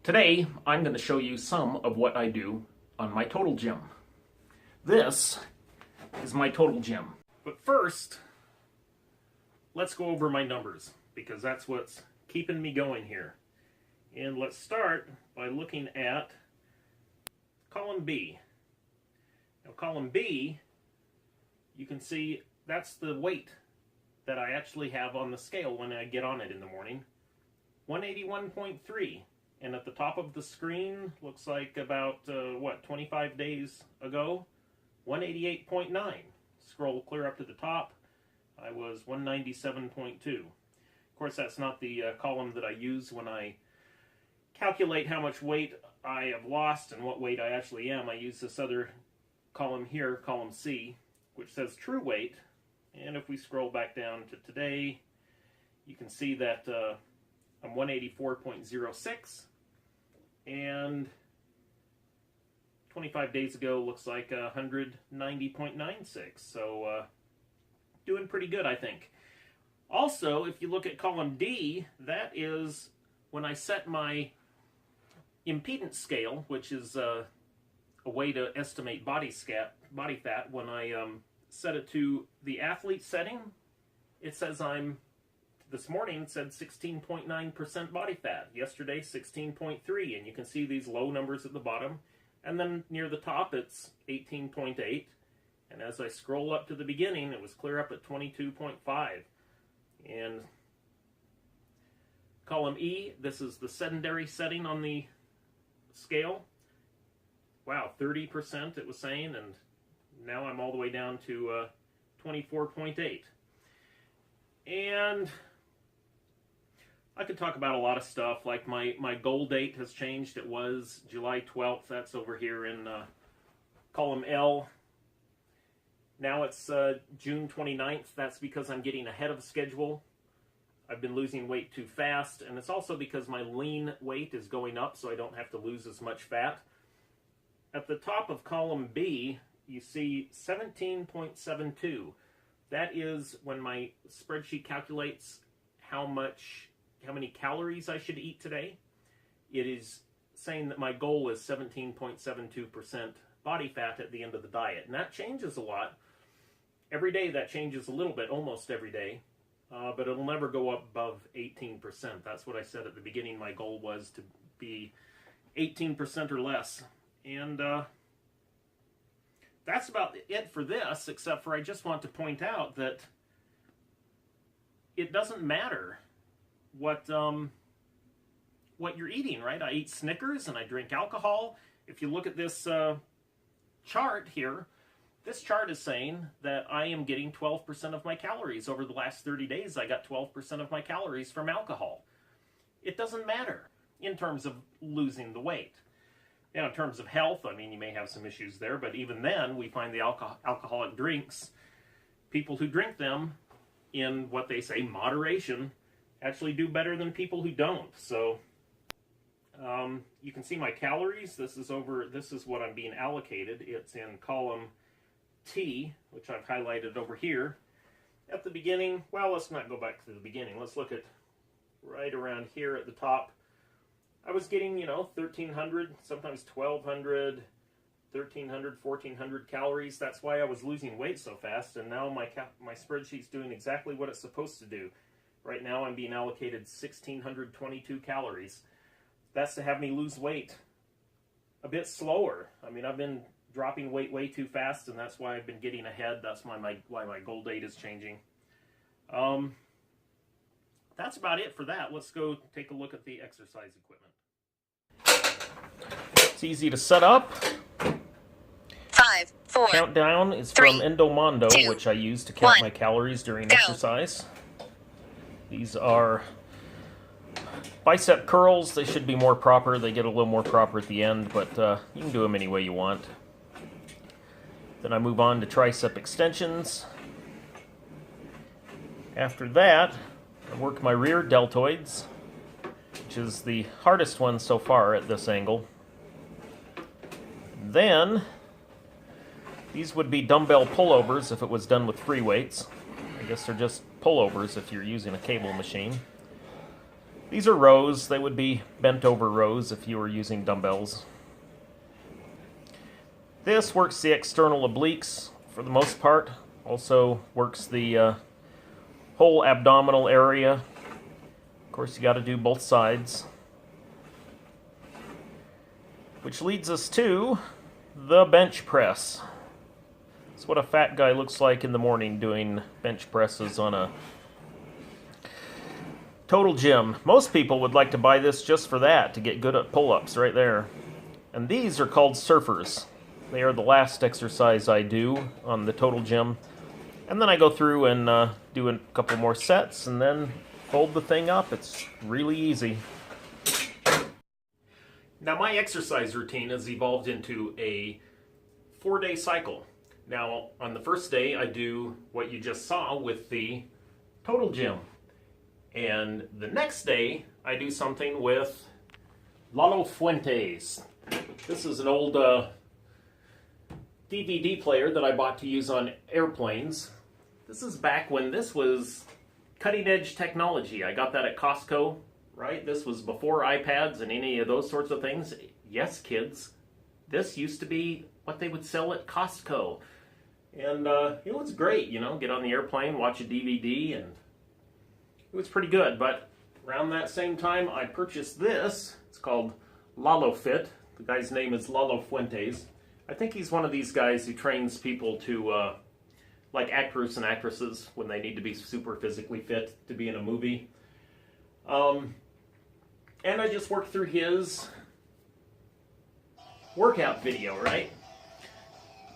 Today, I'm going to show you some of what I do on my total gym. This is my total gym. But first, let's go over my numbers, because that's what's keeping me going here. And let's start by looking at column B. Now, column B, you can see that's the weight that I actually have on the scale when I get on it in the morning. 181.3. And at the top of the screen, looks like about, 25 days ago, 188.9. Scroll clear up to the top, I was 197.2. Of course, that's not the column that I use when I calculate how much weight I have lost and what weight I actually am. I use this other column here, column C, which says true weight. And if we scroll back down to today, you can see that I'm 184.06, and 25 days ago looks like 190.96, so doing pretty good, I think. Also, if you look at column D, that is when I set my impedance scale, which is a way to estimate body fat. When I set it to the athlete setting, it says this morning it said 16.9% body fat. Yesterday, 16.3, and you can see these low numbers at the bottom. And then near the top, it's 18.8. And as I scroll up to the beginning, it was clear up at 22.5. And column E, this is the sedentary setting on the scale. Wow, 30% it was saying, and now I'm all the way down to 24.8. And I could talk about a lot of stuff, like my goal date has changed. It was July 12th. That's over here in column L. Now it's June 29th. That's because I'm getting ahead of schedule. I've been losing weight too fast, and it's also because my lean weight is going up, so I don't have to lose as much fat. At the top of column B, you see 17.72. That is when my spreadsheet calculates how many calories I should eat today. It is saying that my goal is 17.72% body fat at the end of the diet. And that changes a lot. Every day that changes a little bit, almost every day. But it'll never go up above 18%. That's what I said at the beginning. My goal was to be 18% or less. And that's about it for this, except for I just want to point out that it doesn't matter what you're eating, right? I eat Snickers and I drink alcohol. If you look at this chart here, this chart is saying that I am getting 12% of my calories. Over the last 30 days, I got 12% of my calories from alcohol. It doesn't matter in terms of losing the weight. Now, in terms of health, I mean, you may have some issues there, but even then, we find the alcoholic drinks, people who drink them in what they say moderation, actually do better than people who don't. So you can see my calories. This is what I'm being allocated. It's in column T, which I've highlighted over here. At the beginning, well, let's not go back to the beginning. Let's look at right around here at the top. I was getting, 1,300, sometimes 1,200, 1,300, 1,400 calories. That's why I was losing weight so fast, and now my spreadsheet's doing exactly what it's supposed to do. Right now I'm being allocated 1,622 calories. That's to have me lose weight a bit slower. I mean, I've been dropping weight way too fast, and that's why I've been getting ahead. That's why my goal date is changing. That's about it for that. Let's go take a look at the exercise equipment. It's easy to set up. 5, 4. Countdown is 3, from Endomondo, 2, which I use to count 1. my calories during Go. exercise. These are bicep curls. They should be more proper. They get a little more proper at the end, but you can do them any way you want. Then I move on to tricep extensions. After that, I work my rear deltoids, which is the hardest one so far at this angle. Then, these would be dumbbell pullovers if it was done with free weights. I guess they're just pullovers if you're using a cable machine. These are rows. They would be bent over rows if you were using dumbbells. This works the external obliques for the most part. Also works the whole abdominal area. Of course, you got to do both sides. Which leads us to the bench press. It's what a fat guy looks like in the morning doing bench presses on a total gym. Most people would like to buy this just for that, to get good at pull-ups right there. And these are called surfers. They are the last exercise I do on the total gym. And then I go through and do a couple more sets and then fold the thing up. It's really easy. Now my exercise routine has evolved into a 4-day cycle. Now on the first day I do what you just saw with the total gym. And the next day I do something with Lalo Fuentes. This is an old DVD player that I bought to use on airplanes. This is back when this was cutting edge technology. I got that at Costco, right? This was before iPads and any of those sorts of things. Yes, kids, this used to be what they would sell at Costco. And it was great, you know, get on the airplane, watch a DVD, and it was pretty good. But around that same time, I purchased this. It's called Lalo Fit. The guy's name is Lalo Fuentes. I think he's one of these guys who trains people to, like actors and actresses, when they need to be super physically fit to be in a movie. And I just worked through his workout video, right?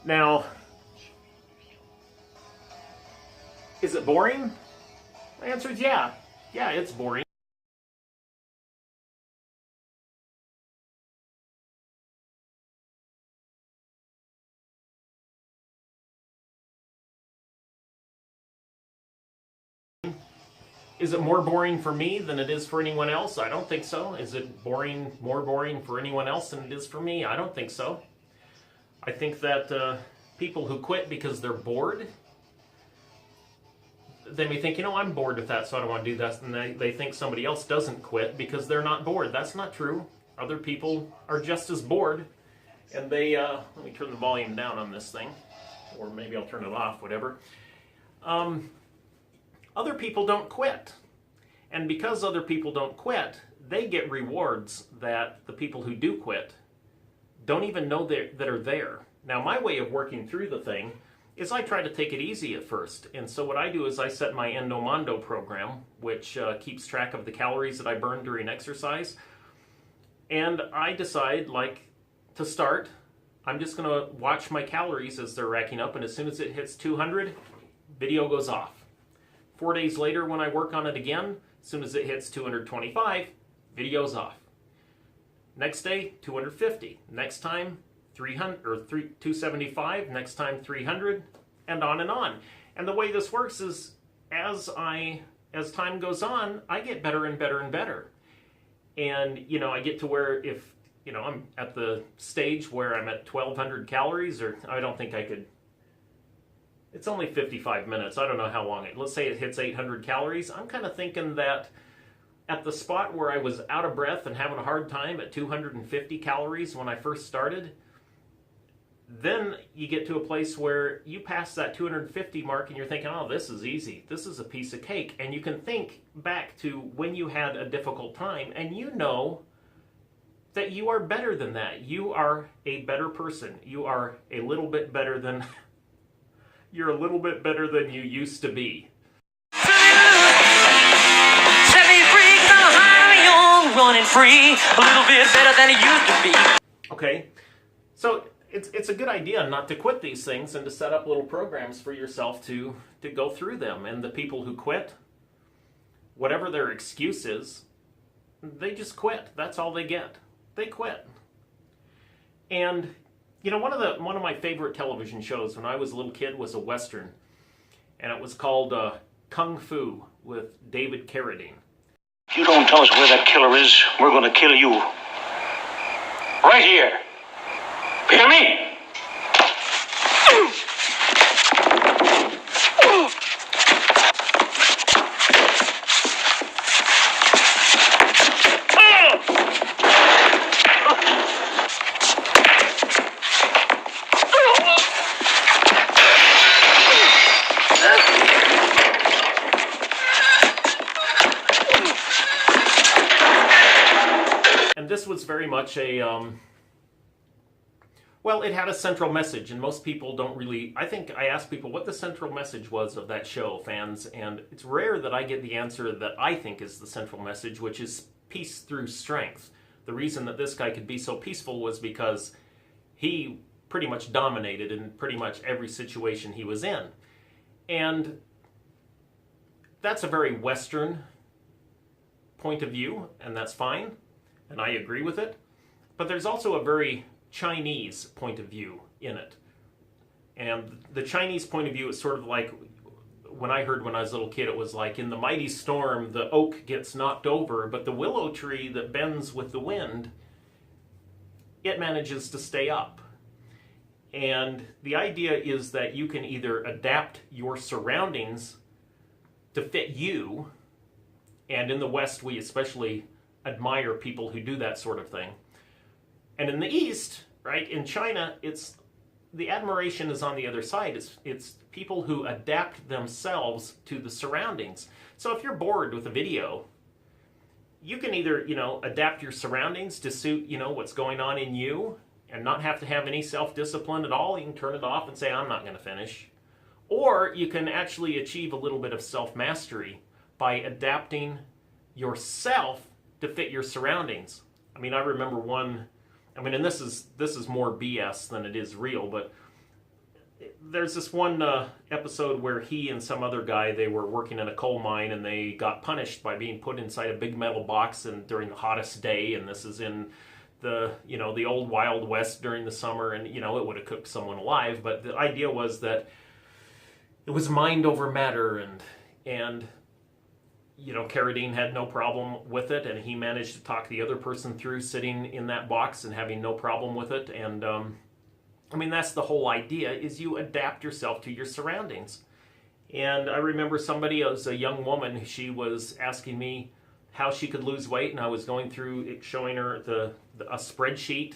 Now, is it boring? The answer is yeah. Yeah, it's boring. Is it more boring for me than it is for anyone else? I don't think so. Is it more boring for anyone else than it is for me? I don't think so. I think that people who quit because they're bored, they may think, you know, I'm bored with that, so I don't want to do that. And they think somebody else doesn't quit because they're not bored. That's not true. Other people are just as bored. And they, let me turn the volume down on this thing. Or maybe I'll turn it off, whatever. Other people don't quit. And because other people don't quit, they get rewards that the people who do quit don't even know that are there. Now, my way of working through the thing is I try to take it easy at first. And so what I do is I set my Endomondo program, which keeps track of the calories that I burn during exercise. And I decide, like, to start, I'm just going to watch my calories as they're racking up. And as soon as it hits 200, video goes off. 4 days later, when I work on it again, as soon as it hits 225, video's off. Next day, 250. Next time, 300 or 275. Next time, 300, and on and on. And the way this works is, as time goes on, I get better and better and better. And you know, I get to where if you know I'm at the stage where I'm at 1,200 calories, or I don't think I could. It's only 55 minutes. I don't know how long let's say it hits 800 calories. I'm kind of thinking that at the spot where I was out of breath and having a hard time at 250 calories when I first started, then you get to a place where you pass that 250 mark and you're thinking, oh, this is easy. This is a piece of cake. And you can think back to when you had a difficult time and you know that you are better than that. You are a better person. You are a little bit better than... You're a little bit better than you used to be. Set me free, I'm running free, a little bit better than it used to be. Okay, so it's a good idea not to quit these things and to set up little programs for yourself to go through them. And the people who quit, whatever their excuse is, they just quit. That's all they get. They quit. And you know, one of my favorite television shows when I was a little kid was a Western, and it was called Kung Fu with David Carradine. If you don't tell us where that killer is, we're going to kill you. Right here. Hear me? And this was very much a, well, it had a central message, and most people don't really, I think I asked people what the central message was of that show, fans, and it's rare that I get the answer that I think is the central message, which is peace through strength. The reason that this guy could be so peaceful was because he pretty much dominated in pretty much every situation he was in. And that's a very Western point of view, and that's fine, and I agree with it. But there's also a very Chinese point of view in it. And the Chinese point of view is sort of like, when I heard when I was a little kid, it was like, in the mighty storm, the oak gets knocked over, but the willow tree that bends with the wind, it manages to stay up. And the idea is that you can either adapt your surroundings to fit you, and in the West we especially admire people who do that sort of thing. And in the East, right, in China, it's the admiration is on the other side. It's people who adapt themselves to the surroundings. So if you're bored with a video, you can either, adapt your surroundings to suit, what's going on in you and not have to have any self-discipline at all. You can turn it off and say, I'm not going to finish. Or you can actually achieve a little bit of self-mastery by adapting yourself to fit your surroundings. I mean, I remember one, and this is more BS than it is real, but there's this one episode where he and some other guy, they were working in a coal mine and they got punished by being put inside a big metal box and during the hottest day, and this is in the old Wild West during the summer, and it would have cooked someone alive, but the idea was that it was mind over matter, and Carradine had no problem with it, and he managed to talk the other person through sitting in that box and having no problem with it. And that's the whole idea, is you adapt yourself to your surroundings. And I remember somebody, as a young woman, she was asking me how she could lose weight, and I was going through it, showing her a spreadsheet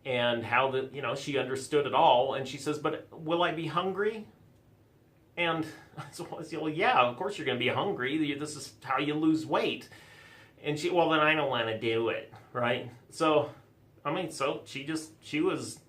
and how she understood it all, and she says, but will I be hungry? And so I said, well, yeah, of course you're going to be hungry. This is how you lose weight. And she, well, then I don't want to do it, right? So, she was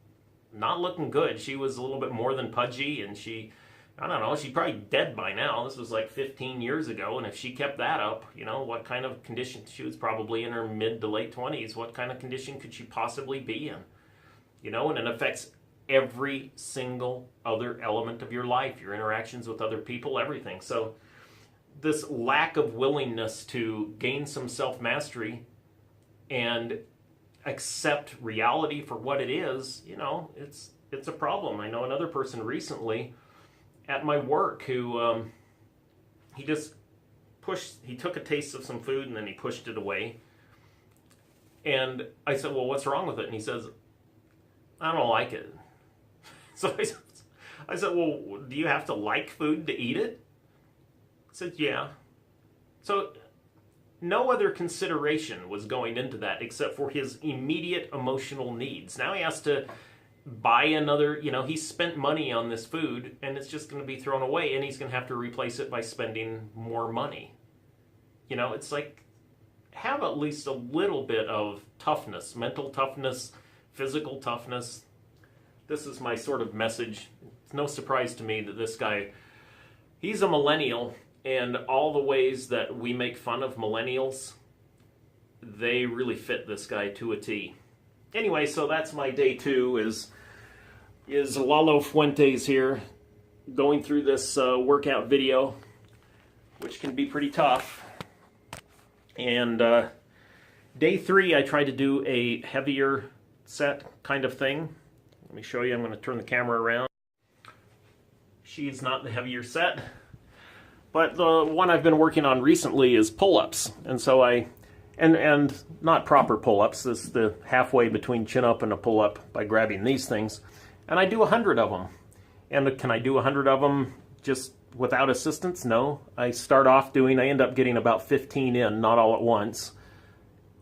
not looking good. She was a little bit more than pudgy, and she's probably dead by now. This was like 15 years ago, and if she kept that up, what kind of condition? She was probably in her mid to late 20s. What kind of condition could she possibly be in? And it affects every single other element of your life, your interactions with other people, everything. So this lack of willingness to gain some self-mastery and accept reality for what it is, it's a problem. I know another person recently at my work who he took a taste of some food and then he pushed it away. And I said, well, what's wrong with it? And he says, I don't like it. So I said, well, do you have to like food to eat it? He said, yeah. So no other consideration was going into that except for his immediate emotional needs. Now he has to buy another, he spent money on this food and it's just going to be thrown away, and he's going to have to replace it by spending more money. It's like, have at least a little bit of toughness, mental toughness, physical toughness. This is my sort of message. It's no surprise to me that this guy, he's a millennial, and all the ways that we make fun of millennials, they really fit this guy to a T. Anyway, so that's my day 2, is Lalo Fuentes here, going through this workout video, which can be pretty tough. And day 3, I tried to do a heavier set kind of thing. Let me show you. I'm going to turn the camera around. She's not the heavier set, but the one I've been working on recently is pull-ups. And so and not proper pull-ups. This is the halfway between chin-up and a pull-up by grabbing these things. And I do 100 of them. And can I do 100 of them just without assistance? No. I end up getting about 15 in, not all at once,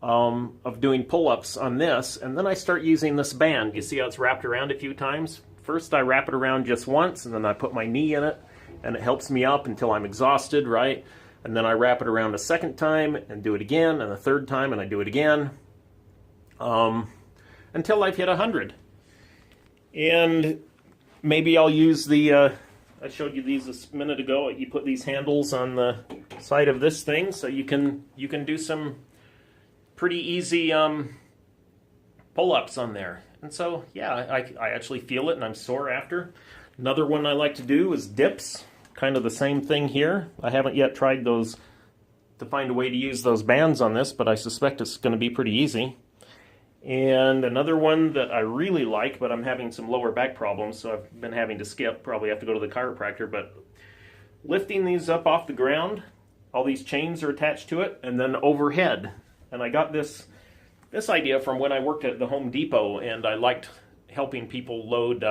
of doing pull-ups on this, and then I start using this band. You see how it's wrapped around a few times? First I wrap it around just once, and then I put my knee in it, and it helps me up until I'm exhausted, right? And then I wrap it around a second time, and do it again, and a third time, and I do it again. until I've hit 100. And maybe I'll use the, I showed you these a minute ago. You put these handles on the side of this thing so you can do some pretty easy pull-ups on there. And so, yeah, I actually feel it and I'm sore after. Another one I like to do is dips. Kind of the same thing here. I haven't yet tried those to find a way to use those bands on this, but I suspect it's going to be pretty easy. And another one that I really like, but I'm having some lower back problems, so I've been having to skip. Probably have to go to the chiropractor, but lifting these up off the ground, all these chains are attached to it, and then overhead. And I got this idea from when I worked at the Home Depot, and I liked helping people load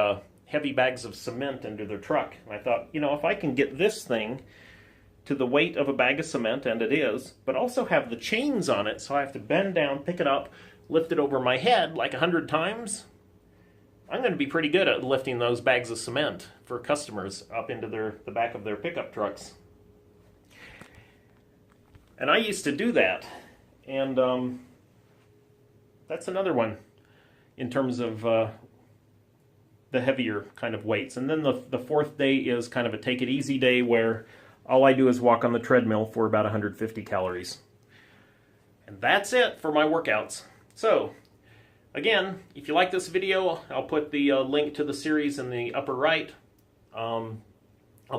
heavy bags of cement into their truck. And I thought, you know, if I can get this thing to the weight of a bag of cement, and it is, but also have the chains on it, so I have to bend down, pick it up, lift it over my head like 100 times, I'm going to be pretty good at lifting those bags of cement for customers up into the back of their pickup trucks. And I used to do that, and that's another one in terms of the heavier kind of weights. And then the fourth day is kind of a take it easy day where all I do is walk on the treadmill for about 150 calories. And that's it for my workouts. So, again, if you like this video, I'll put the link to the series in the upper right. I'll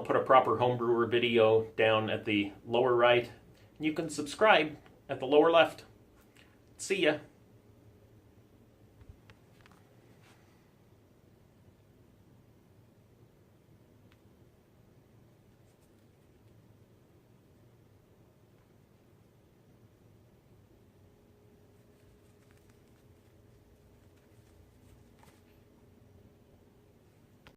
put a proper homebrewer video down at the lower right. You can subscribe at the lower left. See ya.